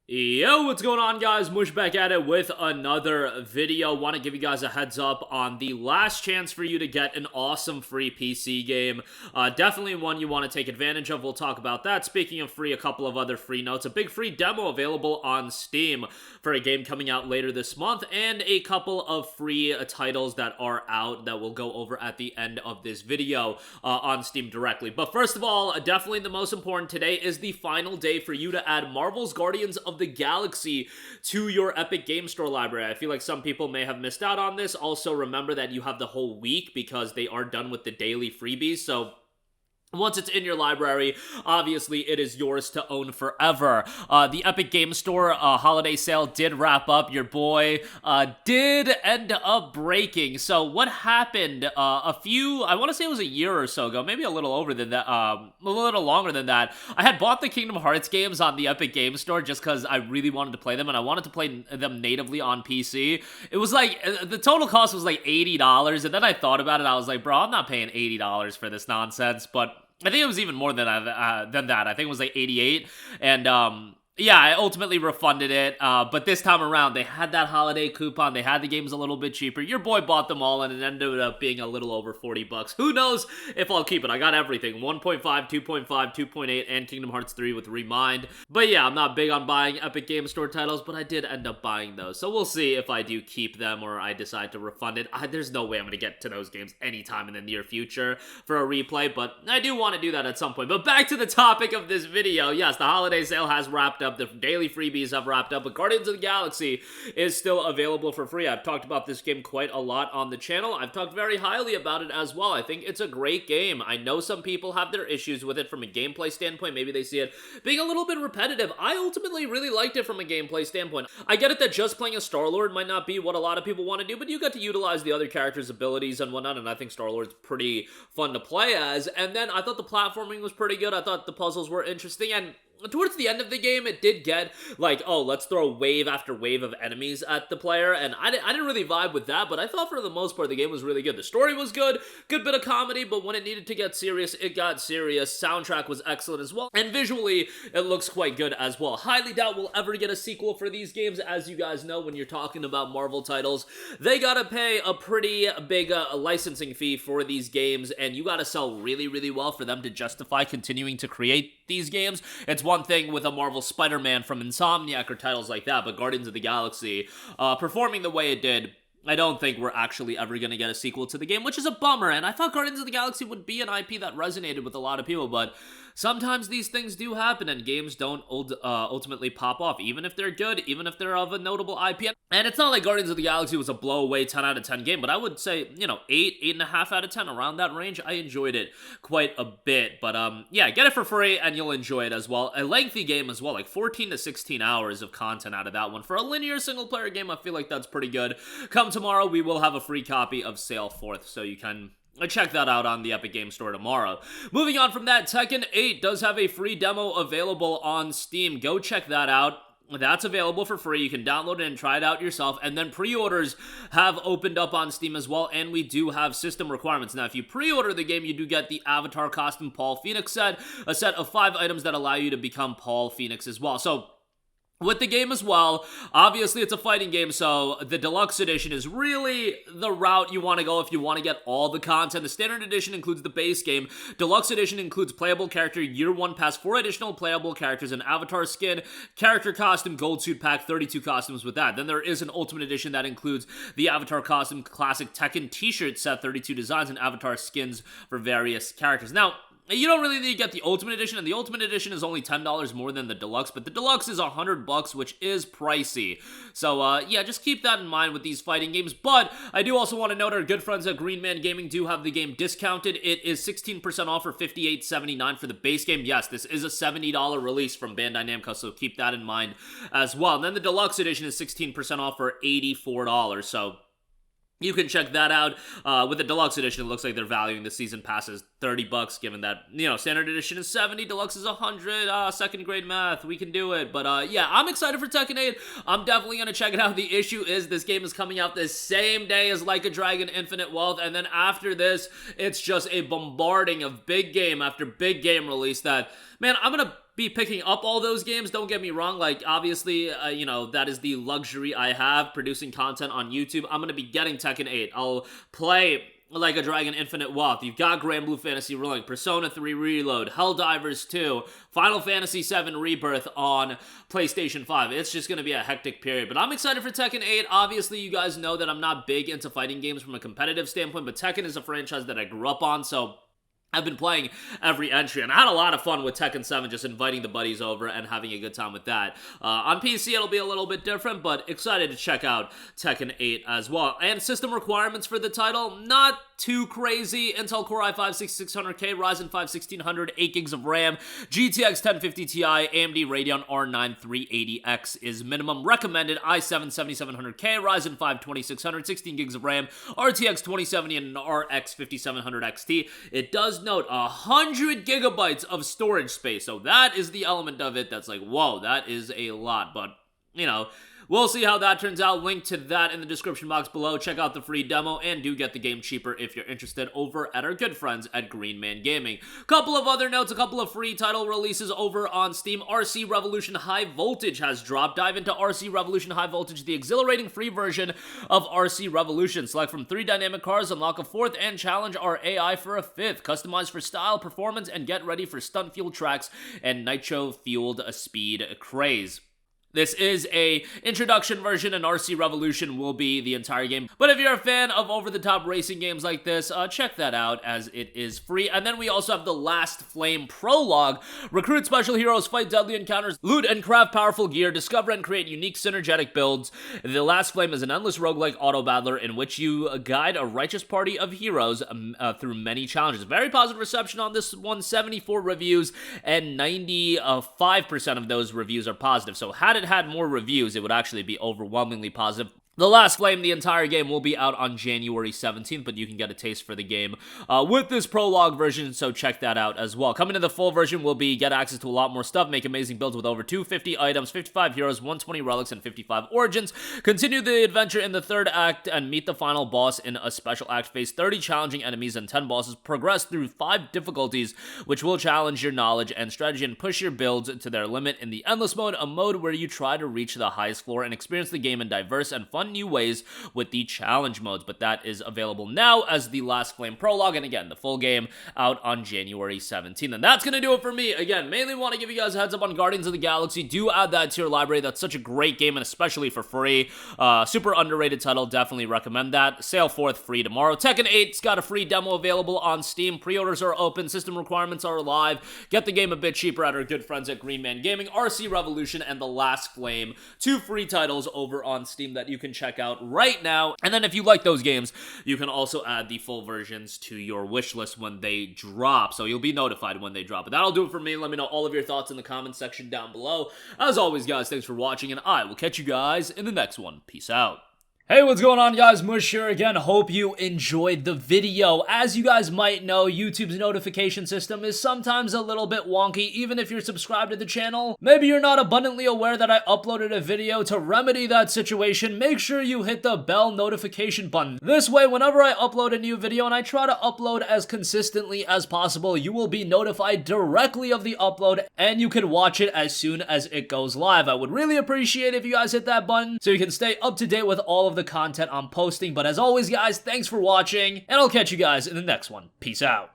Yo, what's going on, guys? Mush back at it with another video. Want to give you guys a heads up on the last chance for you to get an awesome free PC game. Definitely one you want to take advantage of. We'll talk about that. Speaking of free, a couple of other free notes. A big free demo available on Steam for a game coming out later this month, and a couple of free titles that are out that we'll go over at the end of this video on Steam directly. But first of all, definitely the most important, today is the final day for you to add Marvel's Guardians of the Galaxy to your Epic Game Store library. I feel like some people may have missed out on this. Also, remember that you have the whole week because they are done with the daily freebies, so once it's in your library, obviously it is yours to own forever. The Epic Game Store holiday sale did wrap up. Your boy did end up breaking. So what happened I want to say it was a year or so ago, maybe a little over than that, a little longer than that. I had bought the Kingdom Hearts games on the Epic Game Store just because I really wanted to play them, and I wanted to play them natively on PC. It was like, the total cost was like $80, and then I thought about it. I was like, bro, I'm not paying $80 for this nonsense, but I think it was even more than that. I think it was like 88, and yeah, I ultimately refunded it, but this time around, they had that holiday coupon, they had the games a little bit cheaper. Your boy bought them all, and it ended up being a little over 40 bucks. Who knows if I'll keep it? I got everything, 1.5, 2.5, 2.8, and Kingdom Hearts 3 with Remind. But yeah, I'm not big on buying Epic Game Store titles, but I did end up buying those. So we'll see if I do keep them or I decide to refund it. There's no way I'm going to get to those games anytime in the near future for a replay, but I do want to do that at some point. But back to the topic of this video. Yes, the holiday sale has wrapped up. The daily freebies have wrapped up, but Guardians of the Galaxy is still available for free. I've talked about this game quite a lot on the channel. I've talked very highly about it as well. I think it's a great game. I know some people have their issues with it from a gameplay standpoint. Maybe they see it being a little bit repetitive. I ultimately really liked it from a gameplay standpoint. I get it that just playing as Star-Lord might not be what a lot of people want to do, but you get to utilize the other characters' abilities and whatnot, and I think Star-Lord's pretty fun to play as. And then I thought the platforming was pretty good. I thought the puzzles were interesting, and towards the end of the game, it did get like, oh, let's throw wave after wave of enemies at the player, and I didn't really vibe with that, but I thought for the most part the game was really good. The story was good bit of comedy, but when it needed to get serious, it got serious. Soundtrack was excellent as well, and visually, it looks quite good as well. Highly doubt we'll ever get a sequel for these games. As you guys know, when you're talking about Marvel titles, they gotta pay a pretty big licensing fee for these games, and you gotta sell really, really well for them to justify continuing to create these games. It's one thing with a Marvel Spider-Man from Insomniac or titles like that, but Guardians of the Galaxy performing the way it did, I don't think we're actually ever going to get a sequel to the game, which is a bummer, and I thought Guardians of the Galaxy would be an IP that resonated with a lot of people, but sometimes these things do happen, and games don't ultimately pop off, even if they're good, even if they're of a notable IP. And it's not like Guardians of the Galaxy was a blow-away 10 out of 10 game, but I would say, 8.5 out of 10, around that range. I enjoyed it quite a bit, but yeah, get it for free, and you'll enjoy it as well. A lengthy game as well, like 14 to 16 hours of content out of that one. For a linear single-player game, I feel like that's pretty good. Come tomorrow, we will have a free copy of Sail Forth, so you can check that out on the Epic Game Store tomorrow. Moving on from that, Tekken 8 does have a free demo available on Steam. Go check that out. That's available for free. You can download it and try it out yourself. And then pre-orders have opened up on Steam as well, and we do have system requirements. Now, if you pre-order the game, you do get the Avatar Costume Paul Phoenix set, a set of 5 items that allow you to become Paul Phoenix as well. So with the game as well, obviously it's a fighting game, so the deluxe edition is really the route you want to go if you want to get all the content. The standard edition includes the base game. Deluxe edition includes playable character, year 1 pass, 4 additional playable characters, an avatar skin, character costume, gold suit pack, 32 costumes with that. Then there is an ultimate edition that includes the avatar costume, classic Tekken t-shirt set, 32 designs, and avatar skins for various characters. Now, you don't really need to get the Ultimate Edition, and the Ultimate Edition is only $10 more than the Deluxe, but the Deluxe is $100, which is pricey. So, yeah, just keep that in mind with these fighting games. But I do also want to note our good friends at Green Man Gaming do have the game discounted. It is 16% off for $58.79 for the base game. Yes, this is a $70 release from Bandai Namco, so keep that in mind as well. And then the Deluxe Edition is 16% off for $84, so you can check that out. With the Deluxe Edition, it looks like they're valuing the season passes $30, given that, Standard Edition is 70, Deluxe is 100, second grade math, we can do it. But, yeah, I'm excited for Tekken 8. I'm definitely going to check it out. The issue is this game is coming out the same day as Like a Dragon Infinite Wealth, and then after this, it's just a bombarding of big game after big game release that, man, I'm going to be picking up all those games, don't get me wrong. Like, obviously, you know, that is the luxury I have, producing content on YouTube. I'm gonna be getting Tekken 8. I'll play Like a Dragon Infinite Wealth. You've got Grand Blue Fantasy Rolling, Persona 3 Reload, Helldivers 2, Final Fantasy 7 Rebirth on PlayStation 5. It's just going to be a hectic period, but I'm excited for Tekken 8. Obviously, you guys know that I'm not big into fighting games from a competitive standpoint, but Tekken is a franchise that I grew up on, so I've been playing every entry, and I had a lot of fun with Tekken 7, just inviting the buddies over and having a good time with that. On PC, it'll be a little bit different, but excited to check out Tekken 8 as well. And system requirements for the title, not too crazy. Intel Core i5-6600K, Ryzen 5 1600, 8 gigs of RAM, GTX 1050 Ti, AMD Radeon R9 380X is minimum. Recommended i7 7700K, Ryzen 5 2600, 16 gigs of RAM, RTX 2070, and an RX 5700 XT. It does note 100 gigabytes of storage space, so that is the element of it that's like, whoa, that is a lot, but, you know, we'll see how that turns out. Link to that in the description box below. Check out the free demo, and do get the game cheaper if you're interested over at our good friends at Green Man Gaming. Couple of other notes, a couple of free title releases over on Steam. RC Revolution High Voltage has dropped. Dive into RC Revolution High Voltage, the exhilarating free version of RC Revolution. Select from 3 dynamic cars, unlock a 4th, and challenge our AI for a 5th. Customize for style, performance, and get ready for stunt-fueled tracks and nitro-fueled speed craze. This is a introduction version, and RC Revolution will be the entire game. But if you're a fan of over-the-top racing games like this, check that out, as it is free. And then we also have the Last Flame Prologue. Recruit special heroes, fight deadly encounters, loot and craft powerful gear, discover and create unique synergetic builds. The Last Flame is an endless roguelike auto-battler in which you guide a righteous party of heroes through many challenges. Very positive reception on this one, 74 reviews, and 95% of those reviews are positive. So had more reviews, it would actually be overwhelmingly positive. The Last Flame, the entire game, will be out on January 17th, but you can get a taste for the game with this prologue version, so check that out as well. Coming to the full version will be get access to a lot more stuff, make amazing builds with over 250 items, 55 heroes, 120 relics, and 55 origins. Continue the adventure in the 3rd act and meet the final boss in a special act. Face 30 challenging enemies and 10 bosses. Progress through 5 difficulties, which will challenge your knowledge and strategy and push your builds to their limit. In the Endless Mode, a mode where you try to reach the highest floor and experience the game in diverse and fun new ways with the challenge modes, but that is available now as the Last Flame Prologue, and again, the full game out on January 17th. And that's gonna do it for me. Again, mainly want to give you guys a heads up on Guardians of the Galaxy. Do add that to your library. That's such a great game, and especially for free. Super underrated title. Definitely recommend that. Sale 4th, free tomorrow. Tekken 8's got a free demo available on Steam. Pre-orders are open. System requirements are live. Get the game a bit cheaper at our good friends at Green Man Gaming. RC Revolution and The Last Flame. 2 free titles over on Steam that you can check out right now. And then if you like those games, you can also add the full versions to your wish list when they drop, so you'll be notified when they drop. But that'll do it for me. Let me know all of your thoughts in the comments section down below. As always, guys, thanks for watching, and I will catch you guys in the next one. Peace out. Hey, what's going on, guys? Mush here again. Hope you enjoyed the video. As you guys might know, YouTube's notification system is sometimes a little bit wonky, even if you're subscribed to the channel. Maybe you're not abundantly aware that I uploaded a video. To remedy that situation, make sure you hit the bell notification button. This way, whenever I upload a new video, and I try to upload as consistently as possible, you will be notified directly of the upload, and you can watch it as soon as it goes live. I would really appreciate if you guys hit that button so you can stay up to date with all of the content I'm posting. But as always, guys, thanks for watching, and I'll catch you guys in the next one. Peace out.